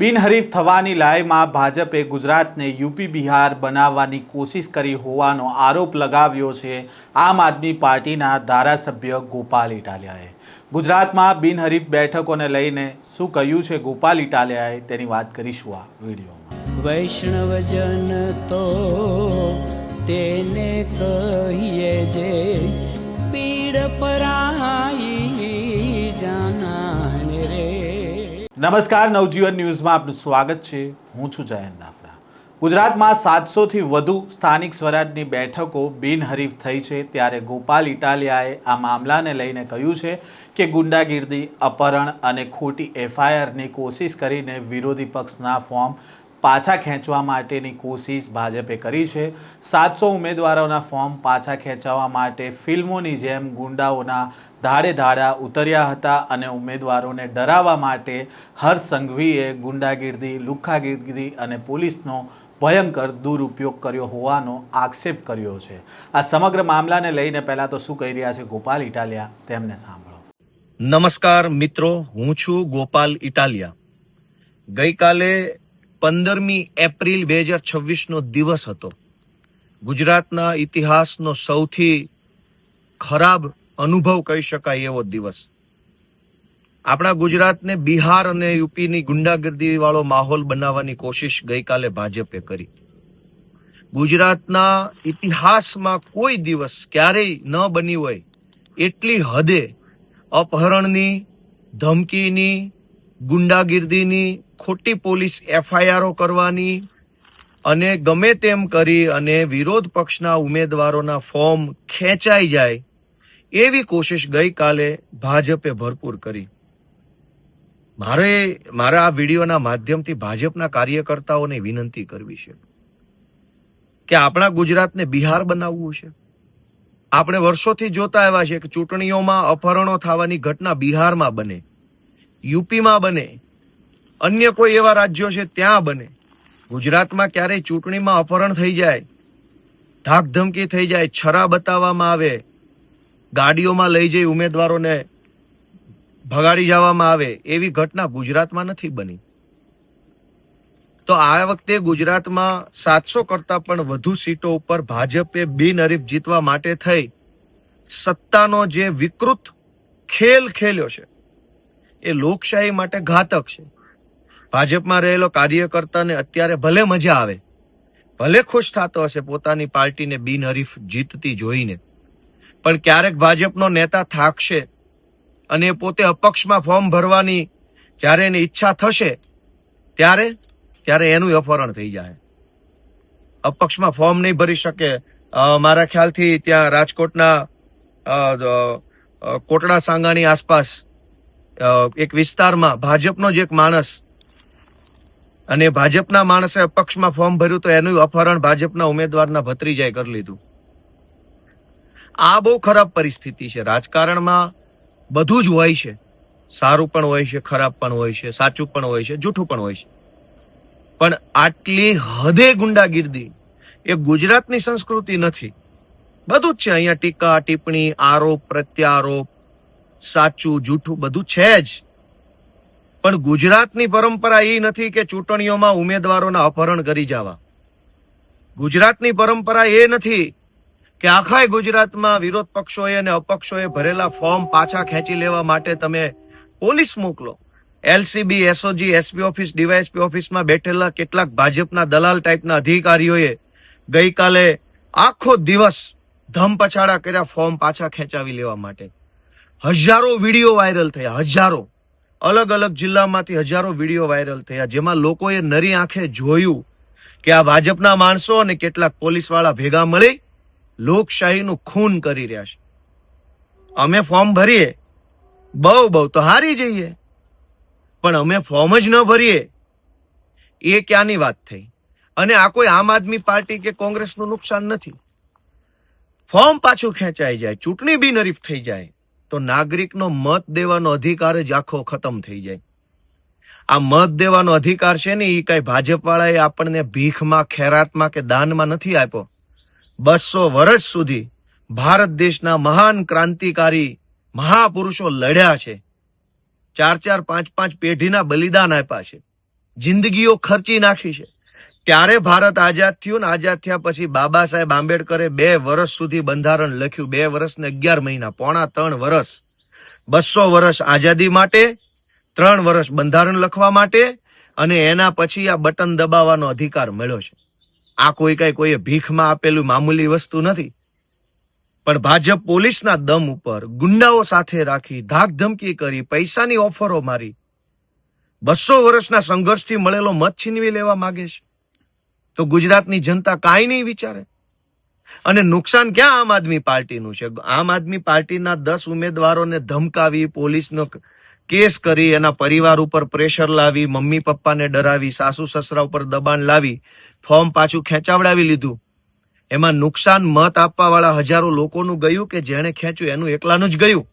બિનહરીફ થવાની લાયમાં ભાજપે ગુજરાતને યુપી બિહાર બનાવવાની કોશિશ કરી હોવાનો આરોપ લગાવ્યો છે આમ આદમી પાર્ટીના ધારાસભ્ય ગોપાલ ઇટાલિયાએ। ગુજરાતમાં બિનહરીફ બેઠકોને લઈને શું કહ્યું છે ગોપાલ ઇટાલિયાએ તેની વાત કરીશું આ વિડીયોમાં। વૈષ્ણવજન તો તેને કહીએ જે પીડ પરાઈ જાનાને રે। નમસ્કાર, નવજીવન ન્યૂઝમાં આપનું સ્વાગત છે। હું છું જયંત દાફડા। ગુજરાતમાં 700થી વધુ સ્થાનિક સ્વરાજની બેઠકો બિનહરીફ થઈ છે, ત્યારે ગોપાલ ઇટાલિયાએ આ મામલાને લઈને કહ્યું છે કે ગુંડાગીરી, અપહરણ અને ખોટી એફઆઈઆરની કોશિશ કરીને વિરોધી પક્ષના ફોર્મ પાછા ખેંચવા માટેની કોશિશ ભાજપે કરી છે। 700 ઉમેદવારોના ફોર્મ પાછા ખેંચવા માટે ફિલ્મોની જેમ ગુંડાઓના ધાડે ધાડા ઉતર્યા હતા અને ઉમેદવારોને ડરાવવા માટે હર્ષ સંઘવીએ ગુંડાગીરી, લુખ્ખાગીરી અને પોલીસનો ભયંકર દુરુપયોગ કર્યો હોવાનો આક્ષેપ કર્યો છે। આ સમગ્ર મામલાને લઈને પહેલાં તો શું કહી રહ્યા છે ગોપાલ ઇટાલિયા, તેમને સાંભળો। નમસ્કાર મિત્રો, હું છું ગોપાલ ઇટાલિયા। ગઈકાલે 15મી એપ્રિલ 2026નો દિવસ હતો। ગુજરાતના ઇતિહાસનો સૌથી ખરાબ અનુભવ કહી શકાય એવો દિવસ। આપણા ગુજરાતને બિહાર અને યુપીની ગુંડાગર્દી વાળો માહોલ બનાવવાની કોશિશ ગઈકાલે ભાજપે કરી। ગુજરાતના ઇતિહાસમાં કોઈ દિવસ ક્યારેય ન બની હોય એટલી હદે અપહરણની, ધમકીની, ગુંડાગીર્દીની, ખોટી પોલીસ એફઆઈઆરો કરવાની અને ગમે તેમ કરી અને વિરોધ પક્ષના ઉમેદવારોના ફોર્મ ખેંચાઈ જાય એવી કોશિશ ગઈકાલે ભાજપે ભરપૂર કરી। મારા આ વિડીયોના માધ્યમથી ભાજપના કાર્યકર્તાઓને વિનંતી કરવી છે કે આપણા ગુજરાતને બિહાર બનાવવું છે। આપણે વર્ષોથી જોતા આવ્યા છે કે ચૂંટણીઓમાં અપહરણો થવાની ઘટના બિહારમાં બને, યુપીમાં બને, અન્ય કોઈ એવા રાજ્યો છે ત્યાં બને। ગુજરાતમાં ક્યારેય ચૂંટણીમાં અપહરણ થઈ જાય, ધાકધમકી થઈ જાય, છરા બતાવવામાં આવે, ગાડીઓમાં લઈ જઈ ઉમેદવારોને ભગાડી જવામાં આવે એવી ઘટના ગુજરાતમાં નથી બની। તો આ વખતે ગુજરાતમાં 700 કરતા પણ વધુ સીટો ઉપર ભાજપે બિનહરીફ જીતવા માટે થઈ સત્તાનો જે વિકૃત ખેલ ખેલ્યો છે એ લોકશાહી માટે ઘાતક છે। ભાજપમાં રહેલો કાર્યકર્તાને અત્યારે ભલે મજા આવે, ભલે ખુશ થતો હશે પોતાની પાર્ટીને બિનહરીફ જીતતી જોઈને, પણ ક્યારેક ભાજપનો નેતા થાકશે અને પોતે અપક્ષમાં ફોર્મ ભરવાની જ્યારે એની ઈચ્છા થશે ત્યારે એનું અપહરણ થઈ જાય, અપક્ષમાં ફોર્મ નહીં ભરી શકે। મારા ખ્યાલથી ત્યાં રાજકોટના કોટડા સાંગાણી આસપાસ એક વિસ્તારમાં ભાજપનો જ એક માણસ અને ભાજપના માણસે અપક્ષમાં ફોર્મ ભર્યું તો એનું અપહરણ ભાજપના ઉમેદવારના ભત્રીજાએ કરી લીધું। આ બહુ ખરાબ પરિસ્થિતિ છે। રાજકારણમાં બધું જ હોય છે, સારું પણ હોય છે, ખરાબ પણ હોય છે, સાચું પણ હોય છે, જૂઠું પણ હોય છે, પણ આટલી હદે ગુંડાગીર્દી એ ગુજરાતની સંસ્કૃતિ નથી। બધું જ છે અહીંયા, ટીકા ટિપ્પણી, આરોપ પ્રત્યારોપ, સાચું જૂઠું બધું છે જ, પણ ગુજરાતની પરંપરા એ નથી કે ચૂંટણીઓમાં ઉમેદવારોના અપહરણ કરી જવા। ગુજરાતની પરંપરા એ નથી કે આખા ગુજરાતમાં વિરોધ પક્ષોએ અને અપક્ષોએ ભરેલા ફોર્મ પાછા ખેંચી લેવા માટે તમે પોલીસ મોકલો। LCB, SOG, SP office, DYSP ઓફિસમાં બેઠેલા કેટલાક ભાજપના દલાલ ટાઈપના અધિકારીઓએ ગઈકાલે આખો દિવસ ધમપછાડા કર્યા ફોર્મ પાછા ખેંચાવી લેવા માટે। હજારો વિડીયો વાયરલ થયા, હજારો અલગ અલગ જિલ્લામાંથી હજારો વિડીયો વાયરલ થયા, જેમાં લોકોએ નરી આંખે જોયું કે આ ભાજપના માણસો અને કેટલાક પોલીસ વાળા ભેગા મળી લોકશાહીનું ખૂન કરી રહ્યા છે। અમે ફોર્મ ભરીએ, બહુ તો હારી જઈએ, પણ અમે ફોર્મ જ ન ભરીએ એ ક્યાંની વાત થઈ? અને આ કોઈ આમ આદમી પાર્ટી કે કોંગ્રેસનું નુકસાન નથી। ફોર્મ પાછું ખેંચાઈ જાય, ચૂંટણી બિનહરીફ થઈ જાય તો નાગરિકનો મત દેવાનો અધિકાર જ આખો ખતમ થઈ જાય। આ મત દેવાનો અધિકાર છે ને એ કઈ ભાજપ વાળાએ આપણને ભીખમાં, ખેરાતમાં કે દાનમાં નથી આપ્યો। 200 વર્ષ સુધી ભારત દેશના મહાન ક્રાંતિકારી મહાપુરુષો લડ્યા છે, 4-4, 5-5 પેઢીના બલિદાન આપ્યા છે। જિંદગીઓ ખર્ચી નાખી છે. ત્યારે ભારત આઝાદ થયું ને આઝાદ થયા પછી બાબા સાહેબ આંબેડકરે 2 વર્ષ સુધી બંધારણ લખ્યું. 2 વર્ષ ને 11 મહિના, પોણા 3 વર્ષ. 200 વર્ષ આઝાદી માટે, 3 વર્ષ બંધારણ લખવા માટે, અને એના પછી આ બટન દબાવવાનો અધિકાર મળ્યો છે. આ કોઈએ ભીખમાં આપેલું મામૂલી વસ્તુ નથી. પણ ભાજપ પોલીસના દમ ઉપર ગુંડાઓ સાથે રાખી, ધાક ધમકી કરી, પૈસાની ઓફરો મારી 200 વર્ષના સંઘર્ષથી મળેલો મત છીનવી લેવા માંગે છે. તો ગુજરાતની જનતા કાંઈ નહીં વિચારે. અને નુકસાન ક્યાં આમ આદમી પાર્ટીનું છે? આમ આદમી પાર્ટીના 10 ઉમેદવારોને ધમકાવી, પોલીસનો કેસ કરી, એના પરિવાર ઉપર પ્રેશર લાવી, મમ્મી પપ્પાને ડરાવી, સાસુ સસરા ઉપર દબાણ લાવી, ફોર્મ પાછું ખેંચાવડાવી લીધું. એમાં નુકસાન મત આપવા વાળા હજારો લોકોનું ગયું કે જેણે ખેંચ્યું એનું એકલાનું જ ગયું.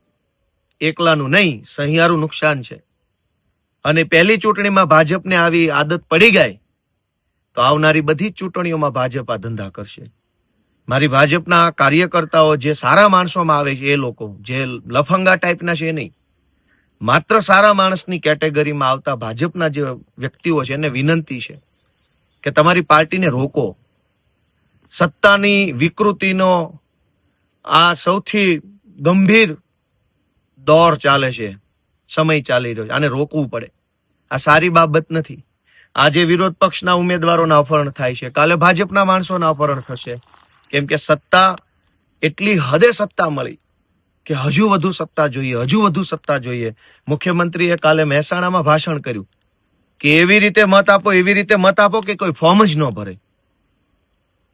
એકલાનું નહીં, સહિયારું નુકસાન છે. અને પહેલી ચૂંટણીમાં ભાજપને આવી આદત પડી ગઈ તો આવનારી બધી જ ચૂંટણીઓમાં ભાજપ આ ધંધા કરશે. મારી ભાજપના કાર્યકર્તાઓ જે સારા માણસોમાં આવે છે, એ લોકો જે લફંગા ટાઈપના છે એ નહીં, માત્ર સારા માણસની કેટેગરીમાં આવતા ભાજપના જે વ્યક્તિઓ છે એને વિનંતી છે કે તમારી પાર્ટીને રોકો. સત્તાની વિકૃતિનો આ સૌથી ગંભીર દોર ચાલે છે, સમય ચાલી રહ્યો છે, આને રોકવું પડે. આ સારી બાબત નથી. આજે વિરોધ પક્ષના ઉમેદવારોના અપહરણ થાય છે, કાલે ભાજપના માણસોના અપહરણ થશે. કેમ કે સત્તા એટલી હદે સત્તા મળી કે હજુ વધુ સત્તા જોઈએ, હજુ વધુ સત્તા જોઈએ. મુખ્યમંત્રીએ કાલે મહેસાણામાં ભાષણ કર્યું કે એવી રીતે મત આપો, એવી રીતે મત આપો કે કોઈ ફોર્મ જ ન ભરે.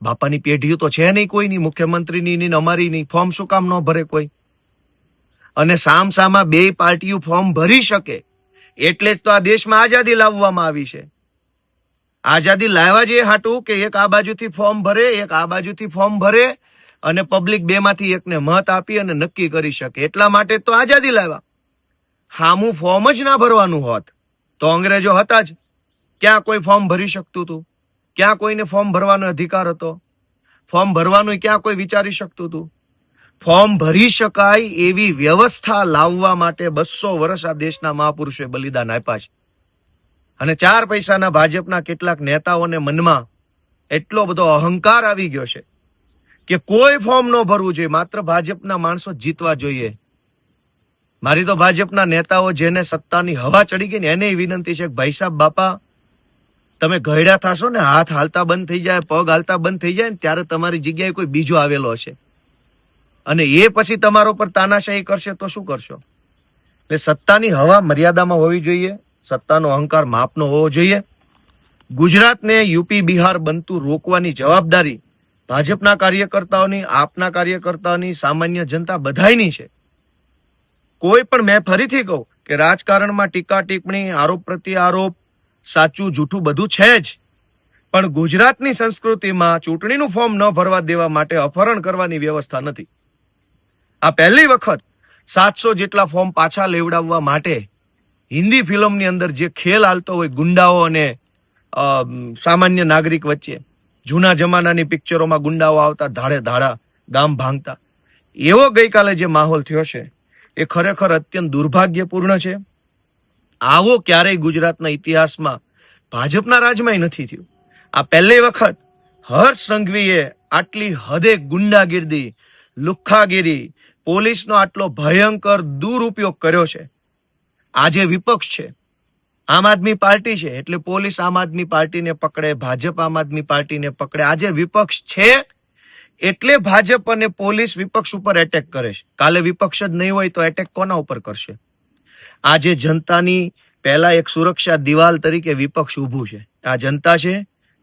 બાપાની પેઢીઓ તો છે નહીં કોઈની, મુખ્યમંત્રીની ની અમારી ની. ફોર્મ શું કામ ન ભરે કોઈ? અને સામસામા 2 પાર્ટીઓ ફોર્મ ભરી શકે એટલે જ તો આ દેશમાં આઝાદી લાવવામાં આવી છે. આઝાદી લાવવા જે હાટું કે એક આ બાજુથી ફોર્મ ભરે, એક આ બાજુથી ફોર્મ ભરે, અને પબ્લિક 2 માંથી એકને મત આપી અને નક્કી કરી શકે. એટલા માટે તો આઝાદી લાવ્યા. હામું ફોર્મ જ ના ભરવાનું હોત તો અંગ્રેજો હતા જ. ક્યાં કોઈ ફોર્મ ભરી શકતું હતું? ક્યાં કોઈને ફોર્મ ભરવાનો અધિકાર હતો? ફોર્મ ભરવાનું ક્યાં કોઈ વિચારી શકતું હતું? ફોર્મ ભરી શકાય એવી વ્યવસ્થા લાવવા માટે 200 વર્ષ આ દેશના મહાપુરુષોએ બલિદાન આપ્યા છે. અને 4 પૈસાના ભાજપના કેટલાક નેતાઓને મનમાં એટલો બધો અહંકાર આવી ગયો છે કે કોઈ ફોર્મ ન ભરવું જોઈએ, માત્ર ભાજપના માણસો જીતવા જોઈએ. મારી તો ભાજપના નેતાઓ જેને સત્તાની હવા ચડી ગઈ ને એને વિનંતી છે કે ભાઈ સાહેબ, બાપા તમે ગયડા થશો ને, હાથ હાલતા બંધ થઈ જાય, પગ હાલતા બંધ થઈ જાય ને, ત્યારે તમારી જગ્યાએ કોઈ બીજો આવેલો હશે અને એ પછી તમારા પર તાનાશાહી કરશે તો શું કરશો? એટલે સત્તાની હવા મર્યાદામાં હોવી જોઈએ. સત્તાનો અહંકાર માપનો હોવો જોઈએ. ગુજરાતને યુપી બિહાર બનતું રોકવાની જવાબદારી ભાજપના કાર્યકર્તાઓની, આપના કાર્યકર્તાઓની, સામાન્ય જનતા બધાયની છે. કોઈ પણ, મેં ફરીથી કહું કે રાજકારણમાં ટીકા ટિપ્પણી, આરોપ પ્રત્યારોપ, સાચું જૂઠું બધું છે જ, પણ ગુજરાતની સંસ્કૃતિમાં ચૂંટણીનું ફોર્મ ન ભરવા દેવા માટે અપહરણ કરવાની વ્યવસ્થા નથી. આ પહેલી વખત 700 જેટલા ફોર્મ પાછા લેવડાવવા માટે હિન્દી ફિલ્મની અંદર જે ખેલ હાલતો હોય ગુંડાઓ અને સામાન્ય નાગરિક વચ્ચે, જૂના જમાનાની પિક્ચરોમાં ગુંડાઓ આવતા, ધાડે ધાડા ગામ ભાંગતા, એવો ગઈકાલે જે માહોલ થયો છે એ ખરેખર અત્યંત દુર્ભાગ્યપૂર્ણ છે. આવો ક્યારેય ગુજરાતના ઇતિહાસમાં ભાજપના રાજમાં નથી થયું. આ પહેલી વખત હર્ષ સંઘવીએ આટલી હદે ગુંડાગીરી, લુખ્ખાગીરી, પોલીસનો આટલો ભયંકર દુરુપયોગ કર્યો છે. આજે વિપક્ષ છે, આમ આદમી પાર્ટી છે એટલે પોલીસ આમ આદમી પાર્ટીને પકડે, ભાજપ આમ આદમી પાર્ટીને પકડે. આજે વિપક્ષ છે એટલે ભાજપ અને પોલીસ વિપક્ષ ઉપર એટેક કરે છે. કાલે વિપક્ષ જ નહીં હોય તો એટેક કોના ઉપર કરશે? આજે જનતાની પહેલા એક સુરક્ષા દિવાલ તરીકે વિપક્ષ ઊભું છે. આ જનતા છે,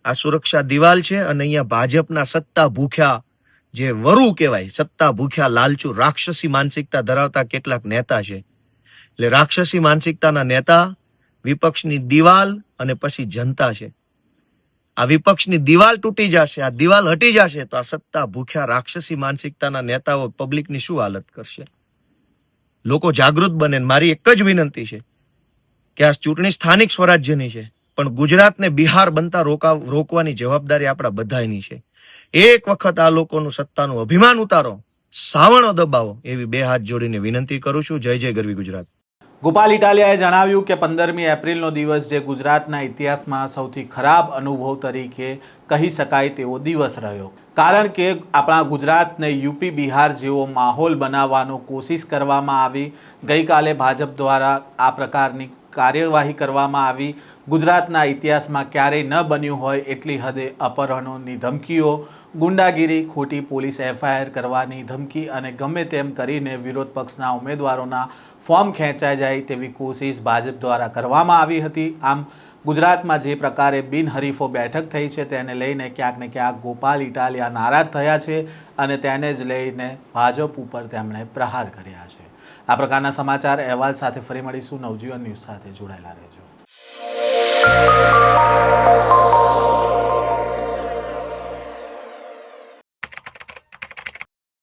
આ સુરક્ષા દિવાલ છે. અને અહીંયા ભાજપના સત્તા ભૂખ્યા, જે વરુ કહેવાય, સત્તા ભૂખ્યા લાલચુ રાક્ષસી માનસિકતા ધરાવતા કેટલાક નેતા છે. એટલે રાક્ષસી માનસિકતાના નેતા, વિપક્ષની દિવાલ અને પછી જનતા છે. આ વિપક્ષની દિવાલ તૂટી જશે, આ દિવાલ હટી જશે તો આ સત્તા ભૂખ્યા રાક્ષસી માનસિકતાના નેતાઓ પબ્લિકની શું હાલત કરશે? લોકો જાગૃત બને. મારી એક જ વિનંતી છે કે આ ચૂંટણી સ્થાનિક સ્વરાજ્યની છે, પણ ગુજરાતને બિહાર બનતા રોકવાની જવાબદારી આપણા બધાની છે. એક વખત આ લોકોનું સત્તાનું અભિમાન ઉતારો, સાવણો દબાવો, એવી 2 હાથ જોડીને વિનંતી કરું છું. જય જય ગરવી ગુજરાત. ગોપાલ ઇટાલિયાએ જણાવ્યું કે 15મી એપ્રિલનો દિવસ જે ગુજરાતના ઇતિહાસમાં સૌથી ખરાબ અનુભવ તરીકે કહી શકાય તેવો દિવસ રહ્યો, કારણ કે આપણા ગુજરાતને યુપી બિહાર જેવો માહોલ બનાવવાનો કોશિશ કરવામાં આવી. ગઈકાલે ભાજપ દ્વારા આ પ્રકારની કાર્યવાહી કરવામાં આવી. ગુજરાતના ઇતિહાસમાં ક્યારેય ન બન્યું હોય એટલી હદે અપહરણોની ધમકીઓ, ગુંડાગીરી, ખોટી પોલીસ FIR કરવાની ધમકી અને ગમે તેમ કરીને વિરોધ પક્ષના ઉમેદવારોના ફોર્મ ખેંચાઈ જાય તેવી કોશિશ ભાજપ દ્વારા કરવામાં આવી હતી. આમ ગુજરાતમાં જે પ્રકારે બિનહરીફો બેઠક થઈ છે તેને લઈને ક્યાંક ને ક્યાંક ગોપાલ ઇટાલિયા નારાજ થયા છે અને તેને જ લઈને ભાજપ ઉપર તેમણે પ્રહાર કર્યા છે. આ પ્રકારના સમાચાર અહેવાલ સાથે ફરી મળીશું. નવજીવન ન્યૂઝ સાથે જોડાયેલા રહેજો.